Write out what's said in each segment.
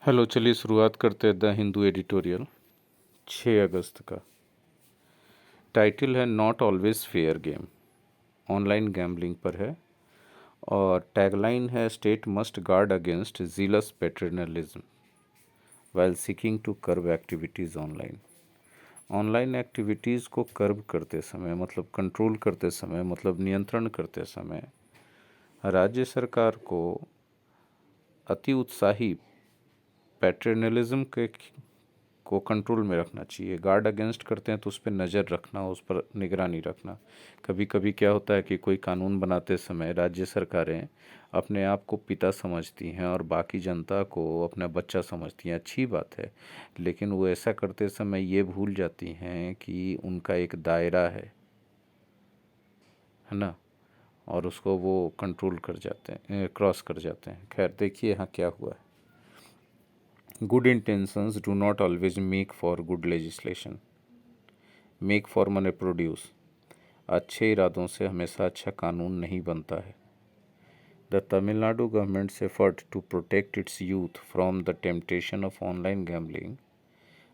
Hello, चलिए शुरुआत करते हैं द हिंदू एडिटोरियल 6 अगस्त का। टाइटल है not always fair game, online gambling पर है। और टैगलाइन है state must guard against zealous paternalism while seeking to curb activities online. Online activities को कर्ब करते समय मतलब कंट्रोल करते समय मतलब नियंत्रण करते समय राज्य सरकार को अति उत्साही पैटर्नलिज्म के को कंट्रोल में रखना चाहिए। गार्ड अगेंस्ट करते हैं तो उस पर नज़र रखना, उस पर निगरानी रखना। कभी कभी क्या होता है कि कोई कानून बनाते समय राज्य सरकारें अपने आप को पिता समझती हैं और बाकी जनता को अपना बच्चा समझती हैं। अच्छी बात है, लेकिन वो ऐसा करते समय ये भूल जाती हैं कि उनका एक दायरा है ना, और उसको वो कंट्रोल कर जाते हैं, क्रॉस कर जाते हैं। खैर, देखिए यहाँ क्या हुआ है। Good intentions do not always make for good legislation. Make for माने produce. अच्छे इरादों से हमेशा अच्छा कानून नहीं बनता है। The Tamil Nadu government's effort to protect its youth from the temptation of online gambling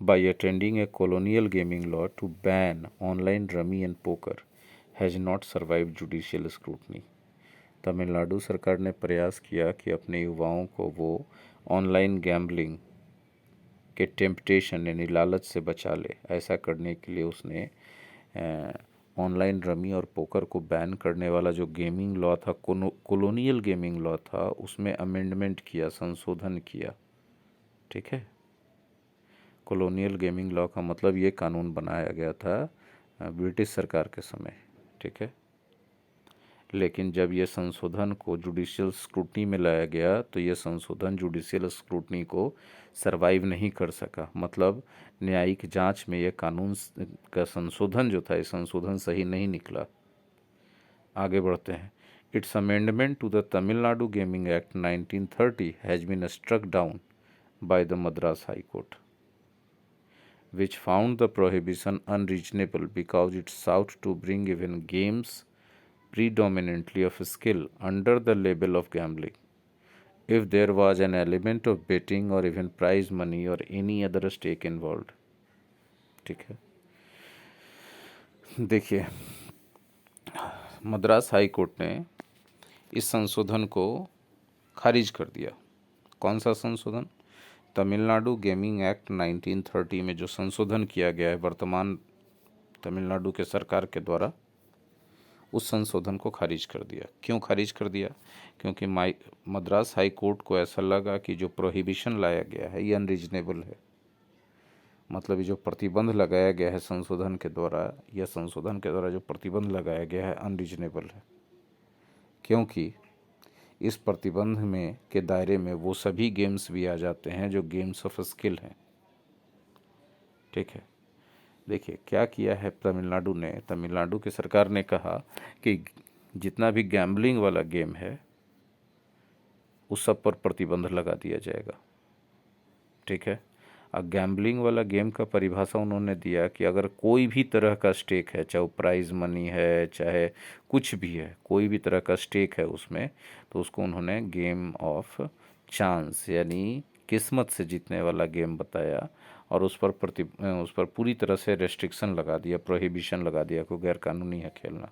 by attending a colonial gaming law to ban online rummy and poker has not survived judicial scrutiny. Tamil Nadu सरकार ने प्रयास किया कि अपने युवाओं को वो online gambling के टेम्पटेशन यानी लालच से बचा ले। ऐसा करने के लिए उसने ऑनलाइन रमी और पोकर को बैन करने वाला जो गेमिंग लॉ था, कॉलोनियल गेमिंग लॉ था, उसमें अमेंडमेंट किया, संशोधन किया। ठीक है, कॉलोनियल गेमिंग लॉ का मतलब ये कानून बनाया गया था ब्रिटिश सरकार के समय। ठीक है, लेकिन जब ये संशोधन को जुडिशियल स्क्रूटनी में लाया गया तो ये संशोधन जुडिशियल स्क्रूटनी को सरवाइव नहीं कर सका। मतलब न्यायिक जांच में ये कानून का संशोधन जो था, ये संशोधन सही नहीं निकला। आगे बढ़ते हैं। It's amendment to the Tamil Nadu gaming act 1930 has been struck down by the Madras high court which found the prohibition unreasonable because it sought to bring even games predominantly of skill under the label of gambling if there was an element of betting or even prize money or any other stake involved. ठीक है, देखिए Madras high court ने इस संशोधन को खारिज कर दिया। कौन सा संशोधन? तमिलनाडु गेमिंग एक्ट 1930 में जो संशोधन किया गया है वर्तमान तमिलनाडु के सरकार के द्वारा, उस संशोधन को खारिज कर दिया। क्यों खारिज कर दिया? क्योंकि मद्रास हाई कोर्ट को ऐसा लगा कि जो प्रोहिबिशन लाया गया है ये अनरीजनेबल है। मतलब ये जो प्रतिबंध लगाया गया है संशोधन के द्वारा, यह संशोधन के द्वारा जो प्रतिबंध लगाया गया है अनरीजनेबल है। क्योंकि इस प्रतिबंध में के दायरे में वो सभी गेम्स भी आ जाते हैं जो गेम्स ऑफ स्किल हैं। ठीक है, देखिए क्या किया है तमिलनाडु ने। तमिलनाडु की सरकार ने कहा कि जितना भी गैम्बलिंग वाला गेम है उस सब पर प्रतिबंध लगा दिया जाएगा। ठीक है, अब गैम्बलिंग वाला गेम का परिभाषा उन्होंने दिया कि अगर कोई भी तरह का स्टेक है, चाहे वो प्राइज मनी है चाहे कुछ भी है, कोई भी तरह का स्टेक है उसमें, तो उसको उन्होंने गेम ऑफ चांस यानी किस्मत से जीतने वाला गेम बताया। और उस पर पूरी तरह से रेस्ट्रिक्शन लगा दिया, प्रोहिबिशन लगा दिया, कोई गैर कानूनी है खेलना।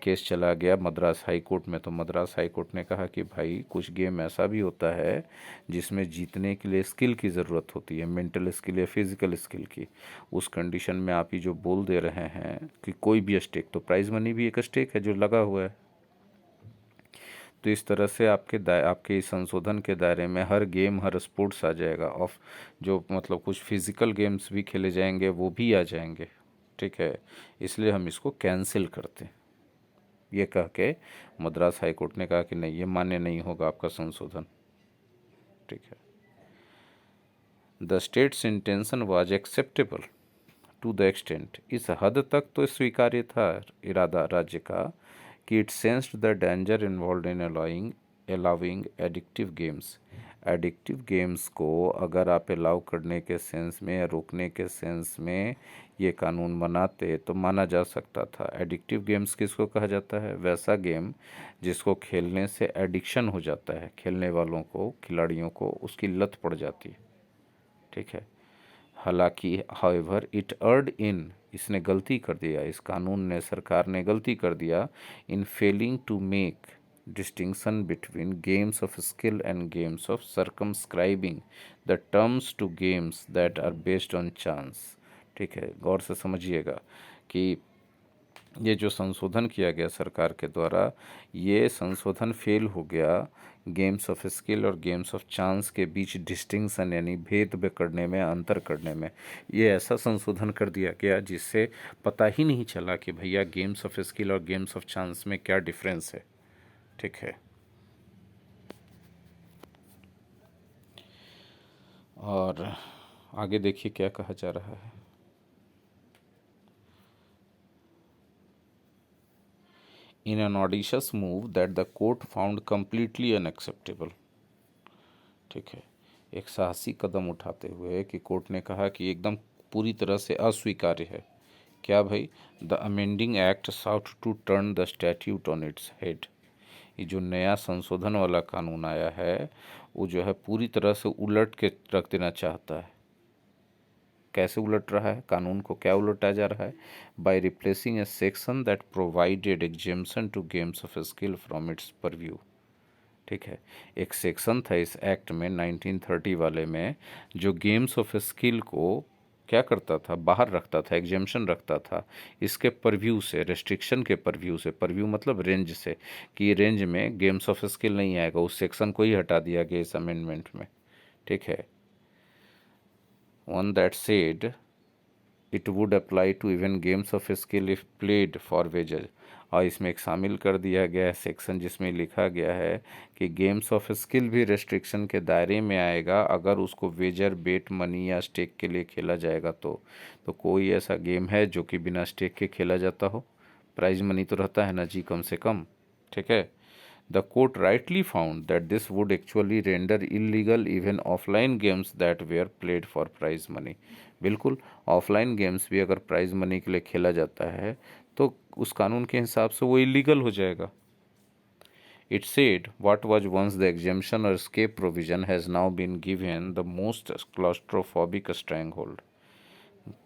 केस चला गया मद्रास हाई कोर्ट में, तो मद्रास हाई कोर्ट ने कहा कि भाई कुछ गेम ऐसा भी होता है जिसमें जीतने के लिए स्किल की ज़रूरत होती है, मेंटल स्किल या फिजिकल स्किल की। उस कंडीशन में आप ही जो बोल दे रहे हैं कि कोई भी स्टेक, तो प्राइज मनी भी एक स्टेक है जो लगा हुआ है। तो इस तरह से आपके इस संशोधन के दायरे में हर गेम, हर स्पोर्ट्स आ जाएगा। ऑफ जो मतलब कुछ फिजिकल गेम्स भी खेले जाएंगे वो भी आ जाएंगे। ठीक है, इसलिए हम इसको कैंसिल करते हैं। ये कह के मद्रास हाई कोर्ट ने कहा कि नहीं, ये मान्य नहीं होगा आपका संशोधन। ठीक है, the state's intention was acceptable to the extent, इस हद तक तो स्वीकार्य था इरादा राज्य का कि it sensed the danger involve in allowing addictive games addictive games को अगर आप अलाउ करने के सेंस में या रोकने के सेंस में ये कानून बनाते तो माना जा सकता था। एडिक्टिव गेम्स किसको कहा जाता है? वैसा गेम जिसको खेलने से एडिक्शन हो जाता है, खेलने वालों को, खिलाड़ियों को उसकी लत पड़ जाती है, ठीक है। हालांकि हाउएवर इट अर्ड इन, इसने गलती कर दिया, इस कानून ने, सरकार ने गलती कर दिया in failing to make distinction between games of skill and games of circumscribing the terms to games that are based on chance. ठीक है, गौर से समझिएगा कि ये जो संशोधन किया गया सरकार के द्वारा, ये संशोधन फेल हो गया गेम्स ऑफ स्किल और गेम्स ऑफ चांस के बीच डिस्टिंक्शन यानी भेद करने में, अंतर करने में। ये ऐसा संशोधन कर दिया गया जिससे पता ही नहीं चला कि भैया गेम्स ऑफ स्किल और गेम्स ऑफ चांस में क्या डिफरेंस है, ठीक है। और आगे देखिए क्या कहा जा रहा है। In an audacious move that the court found completely unacceptable, ठीक है, एक साहसी कदम उठाते हुए कि कोर्ट ने कहा कि एकदम पूरी तरह से अस्वीकार्य है। क्या भाई? The amending act sought to turn the statute on its head. ये जो नया संशोधन वाला कानून आया है वो जो है पूरी तरह से उलट के रख देना चाहता है। कैसे उलट रहा है? कानून को क्या उलटा जा रहा है? By replacing A section that provided exemption to games of skill from its purview, ठीक है। एक सेक्शन था इस एक्ट में 1930 वाले में जो गेम्स ऑफ स्किल को क्या करता था? बाहर रखता था, एग्जेम्पशन रखता था इसके परव्यू से, रेस्ट्रिक्शन के परव्यू से। परव्यू मतलब रेंज से, कि रेंज में गेम्स ऑफ स्किल नहीं आएगा। उस सेक्शन को ही हटा दिया गया इस अमेंडमेंट में, ठीक है। One that said it would apply to even games of skill if played for वेजेज। और इसमें एक शामिल कर दिया गया है सेक्शन जिसमें लिखा गया है कि गेम्स ऑफ स्किल भी रेस्ट्रिक्शन के दायरे में आएगा अगर उसको वेजर, बेट मनी या स्टेक के लिए खेला जाएगा। तो कोई ऐसा गेम है जो कि बिना स्टेक के खेला जाता हो? प्राइज मनी तो रहता है ना जी, कम से कम, ठीक है। The court rightly found that this would actually render illegal even offline games that were played for prize money। बिल्कुल, ऑफलाइन गेम्स भी अगर प्राइज मनी के लिए खेला जाता है तो उस कानून के हिसाब से वो इलीगल हो जाएगा। It said what was once the exemption or escape provision has now been given the most claustrophobic stranglehold।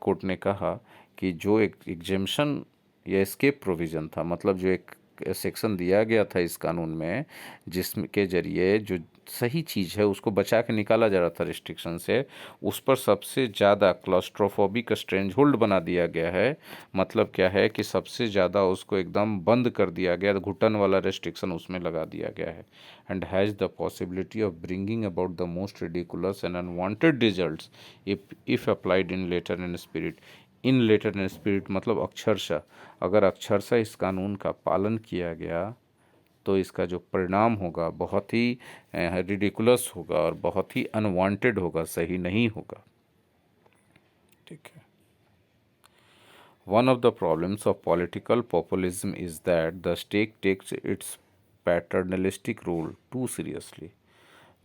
Court ने कहा कि जो एक एग्जेम्पशन या एस्केप प्रोविज़न था, मतलब जो एक सेक्शन दिया गया था इस कानून में जिसके जरिए जो सही चीज़ है उसको बचा के निकाला जा रहा था रिस्ट्रिक्शन से, उस पर सबसे ज़्यादा क्लॉस्ट्रोफोबिक स्ट्रेंज होल्ड बना दिया गया है। मतलब क्या है कि सबसे ज़्यादा उसको एकदम बंद कर दिया गया, घुटन वाला रिस्ट्रिक्शन उसमें लगा दिया गया है। And has the possibility of bringing about the most ridiculous and unwanted results if applied in letter and spirit. In letter and spirit मतलब अक्षरशः, अगर अक्षरशः इस कानून का पालन किया गया तो इसका जो परिणाम होगा बहुत ही रिडिकुलस होगा और बहुत ही अनवांटेड होगा, सही नहीं होगा, ठीक है। One of the problems of political populism is that the state takes its paternalistic role too seriously.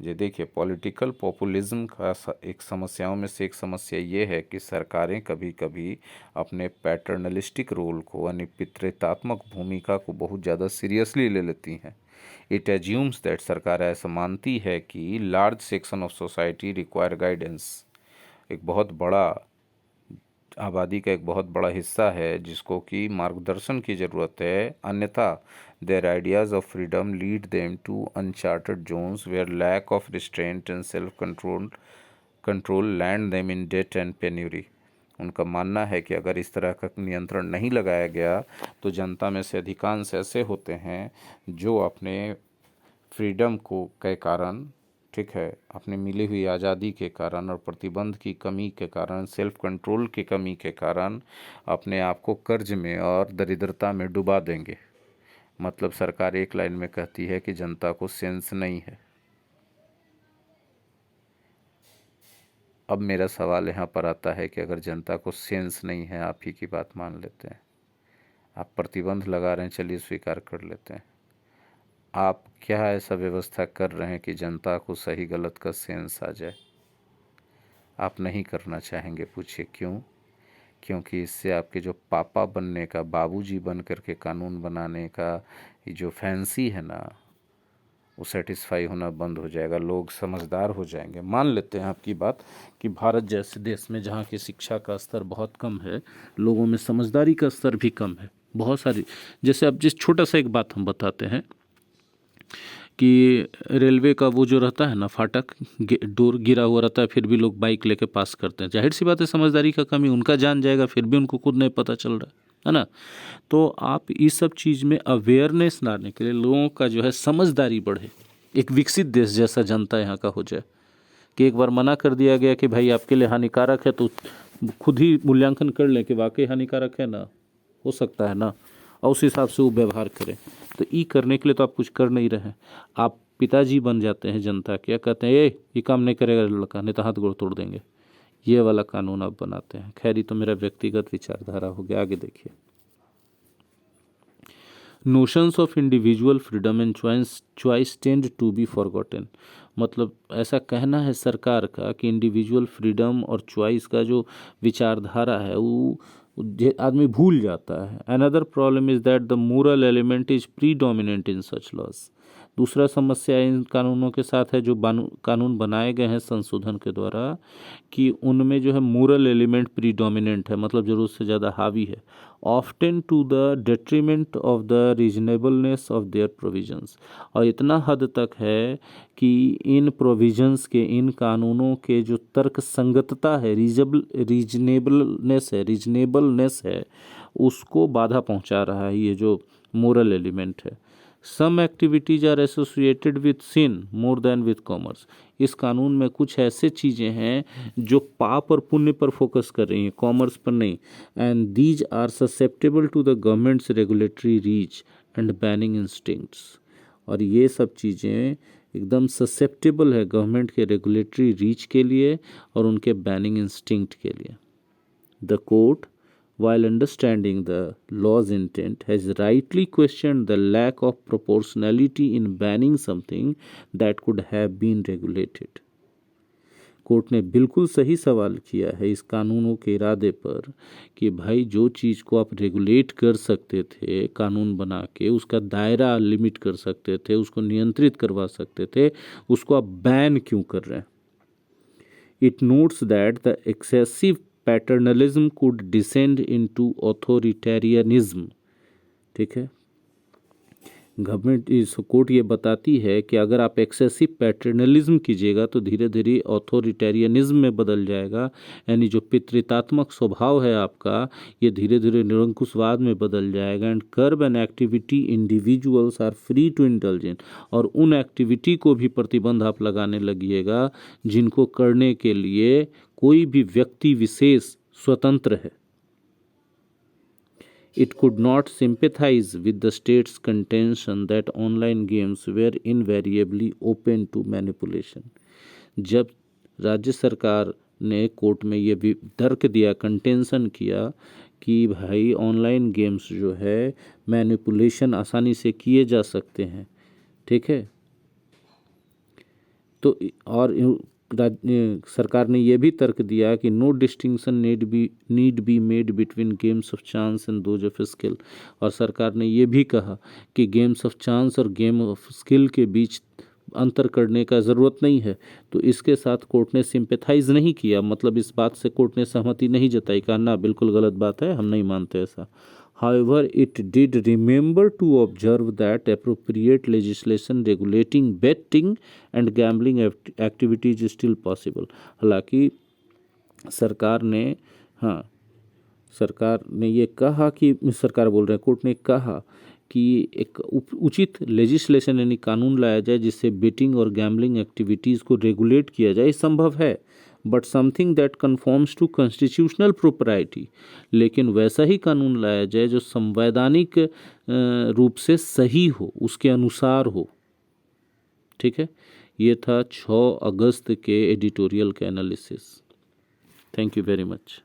ये देखिए, पॉलिटिकल पॉपुलिज्म का एक समस्याओं में से एक समस्या ये है कि सरकारें कभी कभी अपने पैटर्नलिस्टिक रोल को यानी पितृतात्मक भूमिका को बहुत ज़्यादा सीरियसली ले लेती हैं। इट एज्यूम्स दैट, सरकार ऐसा मानती है कि large section of society require guidance, एक बहुत बड़ा आबादी का एक बहुत बड़ा हिस्सा है जिसको कि मार्गदर्शन की ज़रूरत है, अन्यथा their ideas of freedom lead them to uncharted zones where lack of restraint and self control land them in debt and penury. उनका मानना है कि अगर इस तरह का नियंत्रण नहीं लगाया गया तो जनता में से अधिकांश ऐसे होते हैं जो अपने फ्रीडम को के कारण, ठीक है, अपने मिली हुई आज़ादी के कारण और प्रतिबंध की कमी के कारण, सेल्फ कंट्रोल की कमी के कारण अपने आप को कर्ज में और दरिद्रता में डुबा देंगे। मतलब सरकार एक लाइन में कहती है कि जनता को सेंस नहीं है। अब मेरा सवाल यहाँ पर आता है कि अगर जनता को सेंस नहीं है, आप ही की बात मान लेते हैं, आप प्रतिबंध लगा रहे हैं, चलिए स्वीकार कर लेते हैं, आप क्या ऐसा व्यवस्था कर रहे हैं कि जनता को सही गलत का सेंस आ जाए? आप नहीं करना चाहेंगे, पूछिए क्यों? क्योंकि इससे आपके जो पापा बनने का, बाबूजी बन करके कानून बनाने का ये जो फैंसी है ना, वो सेटिस्फाई होना बंद हो जाएगा। लोग समझदार हो जाएंगे। मान लेते हैं आपकी बात कि भारत जैसे देश में जहाँ की शिक्षा का स्तर बहुत कम है, लोगों में समझदारी का स्तर भी कम है, बहुत सारी, जैसे अब जिस छोटा सा एक बात हम बताते हैं कि रेलवे का वो जो रहता है ना फाटक, डोर गिरा हुआ रहता है, फिर भी लोग बाइक लेके पास करते हैं। जाहिर सी बात है समझदारी का कमी, उनका जान जाएगा फिर भी उनको खुद नहीं पता चल रहा है ना। तो आप इस सब चीज़ में अवेयरनेस लाने के लिए लोगों का जो है समझदारी बढ़े, एक विकसित देश जैसा जनता यहाँ का हो जाए कि एक बार मना कर दिया गया कि भाई आपके लिए हानिकारक है तो खुद ही मूल्यांकन कर लें कि वाकई हानिकारक है ना, हो सकता है ना, और उस हिसाब से वो व्यवहार करें। तो ये करने के लिए तो आप कुछ कर नहीं रहे हैं, आप पिताजी बन जाते हैं जनता के, क्या कहते हैं, ये काम नहीं करेगा लड़का नहीं तो हाथ गोड़ तोड़ देंगे, ये वाला कानून आप बनाते हैं। खैर ये तो मेरा व्यक्तिगत विचारधारा हो गया, आगे देखिए। Notions of individual freedom and choice tend to be forgotten. मतलब ऐसा कहना है सरकार का कि इंडिविजुअल फ्रीडम और चॉइस का जो विचारधारा है वो आदमी भूल जाता है। Another problem is that the moral element is predominant in such laws. दूसरा समस्या इन कानूनों के साथ है जो कानून बनाए गए हैं संशोधन के द्वारा, कि उनमें जो है मोरल एलिमेंट प्रीडोमिनेंट है, मतलब ज़रूरत से ज़्यादा हावी है, often to the detriment of the reasonableness of their provisions. और इतना हद तक है कि इन प्रोविजंस के, इन कानूनों के जो तर्क संगतता है, रीजनेबलनेस है, उसको बाधा पहुंचा रहा है ये जो मोरल एलिमेंट है। Some activities are associated with sin more than with commerce. इस कानून में कुछ ऐसे चीज़ें हैं जो पाप और पुण्य पर फोकस कर रही हैं, कॉमर्स पर नहीं। And these are susceptible to the government's regulatory reach and banning instincts. और ये सब चीज़ें एकदम ससेप्टेबल है गवर्नमेंट के रेगुलेटरी रीच के लिए और उनके बैनिंग इंस्टिंक्ट के लिए। The court, while understanding the law's intent, has rightly questioned the lack of proportionality in banning something that could have been regulated. Court ने बिल्कुल सही सवाल किया है इस कानूनों के इरादे पर कि भाई जो चीज़ को आप रेगुलेट कर सकते थे कानून बना के, उसका दायरा लिमिट कर सकते थे, उसको नियंत्रित करवा सकते थे, उसको आप बैन क्यों कर रहे हैं। It notes that the excessive paternalism could descend into authoritarianism. ठीक है, गवर्नमेंट इस कोर्ट ये बताती है कि अगर आप एक्सेसिव पैटर्नलिज्म कीजिएगा तो धीरे धीरे ऑथोरिटेरियनिज्म में बदल जाएगा, यानी जो पितृतात्मक स्वभाव है आपका ये धीरे धीरे निरंकुशवाद में बदल जाएगा। And curb an activity individuals are free to indulge. और उन एक्टिविटी को भी प्रतिबंध आप लगाने लगिएगा जिनको करने के लिए कोई भी व्यक्ति विशेष स्वतंत्र है। It could not sympathize with the state's contention that online games were invariably open to manipulation. जब राज्य सरकार ने कोर्ट में ये तर्क दिया, कंटेंशन किया कि भाई ऑनलाइन गेम्स जो है मैनिपुलेशन आसानी से किए जा सकते हैं, ठीक है, तो और सरकार ने यह भी तर्क दिया कि no distinction need be made between games of chance and those of skill. और सरकार ने यह भी कहा कि गेम्स ऑफ चांस और गेम ऑफ स्किल के बीच अंतर करने का ज़रूरत नहीं है। तो इसके साथ कोर्ट ने सिंपैथाइज नहीं किया, मतलब इस बात से कोर्ट ने सहमति नहीं जताई, कहा ना बिल्कुल गलत बात है, हम नहीं मानते ऐसा। However, it did remember to observe that appropriate legislation regulating betting and gambling activities is still possible. हालांकि सरकार ने ये कहा कि सरकार बोल रहे हैं, कोर्ट ने कहा कि एक उचित लेजिस्लेशन यानी कानून लाया जाए जिससे बेटिंग और गैम्बलिंग एक्टिविटीज़ को रेगुलेट किया जाए, संभव है, but something that conforms to constitutional propriety. लेकिन वैसा ही कानून लाया जाए जो संवैधानिक रूप से सही हो, उसके अनुसार हो। ठीक है, ये था 6 अगस्त के एडिटोरियल के analysis. Thank you very much.